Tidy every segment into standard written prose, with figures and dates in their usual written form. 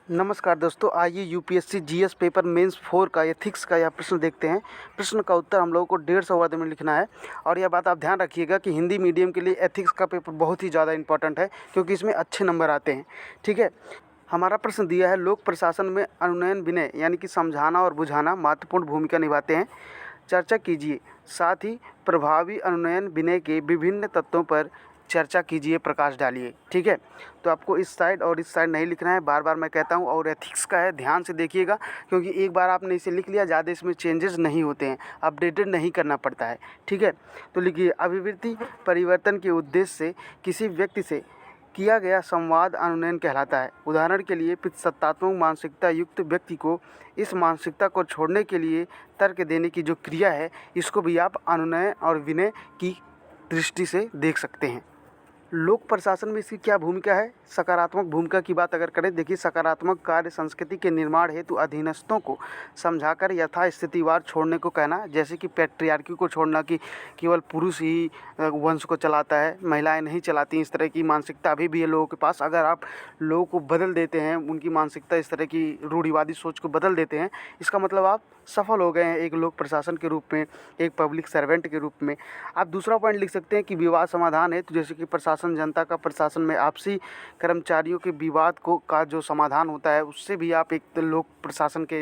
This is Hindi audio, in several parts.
नमस्कार दोस्तों, आइए यूपीएससी जीएस पेपर मेंस 4 का एथिक्स का यह प्रश्न देखते हैं। प्रश्न का उत्तर हम लोगों को 150 वर्ड में लिखना है। और यह बात आप ध्यान रखिएगा कि हिंदी मीडियम के लिए एथिक्स का पेपर बहुत ही ज़्यादा इंपॉर्टेंट है, क्योंकि इसमें अच्छे नंबर आते हैं। ठीक है, हमारा प्रश्न दिया है, लोक प्रशासन में अनुनयन विनय यानी कि समझाना और बुझाना महत्वपूर्ण भूमिका निभाते हैं। चर्चा कीजिए, साथ ही प्रभावी अनुनयन विनय के विभिन्न तत्वों पर चर्चा कीजिए, प्रकाश डालिए। ठीक है, तो आपको इस साइड और इस साइड नहीं लिखना है, बार बार मैं कहता हूँ। और एथिक्स का है, ध्यान से देखिएगा, क्योंकि एक बार आपने इसे लिख लिया, ज़्यादा इसमें चेंजेस नहीं होते हैं, अपडेटेड नहीं करना पड़ता है। ठीक है, तो लिखिए, अभिवृत्ति परिवर्तन के उद्देश्य से किसी व्यक्ति से किया गया संवाद अनुनयन कहलाता है। उदाहरण के लिए, पितृसत्तात्मक मानसिकता युक्त व्यक्ति को इस मानसिकता को छोड़ने के लिए तर्क देने की जो क्रिया है, इसको भी आप अनुनय और विनय की दृष्टि से देख सकते हैं। लोक प्रशासन में इसकी क्या भूमिका है? सकारात्मक भूमिका की बात अगर करें, देखिए, सकारात्मक कार्य संस्कृति के निर्माण हेतु अधीनस्थों को समझाकर यथास्थितिवार छोड़ने को कहना, जैसे कि पैट्रियार्की को छोड़ना कि केवल पुरुष ही वंश को चलाता है, महिलाएं नहीं चलाती। इस तरह की मानसिकता अभी भी है लोगों के पास। अगर आप लोगों को बदल देते हैं, उनकी मानसिकता इस तरह की रूढ़िवादी सोच को बदल देते हैं, इसका मतलब आप सफल हो गए हैं एक लोक प्रशासन के रूप में, एक पब्लिक सर्वेंट के रूप में। आप दूसरा पॉइंट लिख सकते हैं कि विवाद समाधान है, तो जैसे कि प्रशासन, जनता का प्रशासन में आपसी कर्मचारियों के विवाद का जो समाधान होता है, उससे भी आप एक लोक प्रशासन के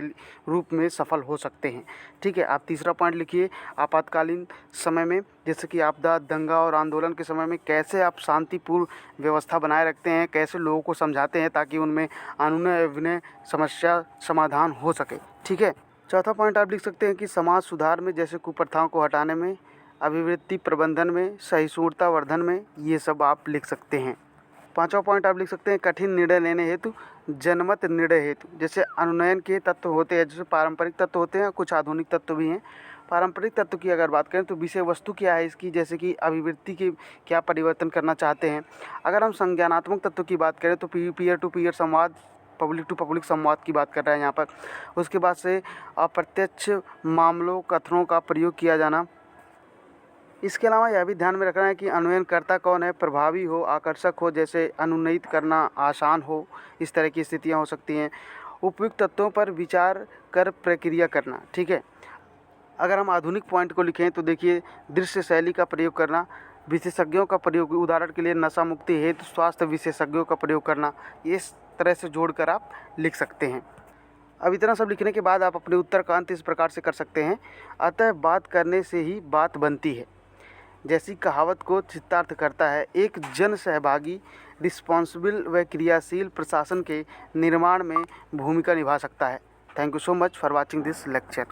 रूप में सफल हो सकते हैं। ठीक है, आप तीसरा पॉइंट लिखिए, आपातकालीन समय में, जैसे कि आपदा, दंगा और आंदोलन के समय में कैसे आप शांतिपूर्ण व्यवस्था बनाए रखते हैं, कैसे लोगों को समझाते हैं ताकि उनमें अनुनय विनय समस्या समाधान हो सके। ठीक है, चौथा पॉइंट आप लिख सकते हैं कि समाज सुधार में, जैसे कुप्रथाओं को हटाने में, अभिवृत्ति प्रबंधन में, सहिष्णुता वर्धन में, ये सब आप लिख सकते हैं। पांचवा पॉइंट आप लिख सकते हैं, कठिन निर्णय लेने हेतु, जनमत निर्णय हेतु। जैसे अनुनयन के तत्व होते हैं, जैसे पारंपरिक तत्व होते हैं, कुछ आधुनिक तत्व भी हैं। पारंपरिक तत्व की अगर बात करें तो विषय वस्तु क्या है इसकी, जैसे कि अभिवृत्ति के क्या परिवर्तन करना चाहते हैं। अगर हम संज्ञानात्मक तत्व की बात करें तो पीयर टू पीयर संवाद, पब्लिक टू पब्लिक संवाद की बात कर रहे हैं यहाँ पर। उसके बाद से अप्रत्यक्ष मामलों, कथनों का प्रयोग किया जाना। इसके अलावा यह भी ध्यान में रखना है कि अनुनयनकर्ता कौन है, प्रभावी हो, आकर्षक हो, जैसे अनुनयित करना आसान हो, इस तरह की स्थितियाँ हो सकती हैं। उपयुक्त तत्वों पर विचार कर प्रक्रिया करना। ठीक है, अगर हम आधुनिक पॉइंट को लिखें तो देखिए, दृश्य शैली का प्रयोग करना, विशेषज्ञों का प्रयोग, उदाहरण के लिए नशा मुक्ति हेतु स्वास्थ्य विशेषज्ञों का प्रयोग करना, इस तरह से जोड़कर आप लिख सकते हैं। अब इतना सब लिखने के बाद आप अपने उत्तर का अंत इस प्रकार से कर सकते हैं, अतः बात करने से ही बात बनती है, जैसी कहावत को चित्तार्थ करता है। एक जन सहभागी, रिस्पॉन्सिबल व क्रियाशील प्रशासन के निर्माण में भूमिका निभा सकता है। Thank you so much for watching this lecture.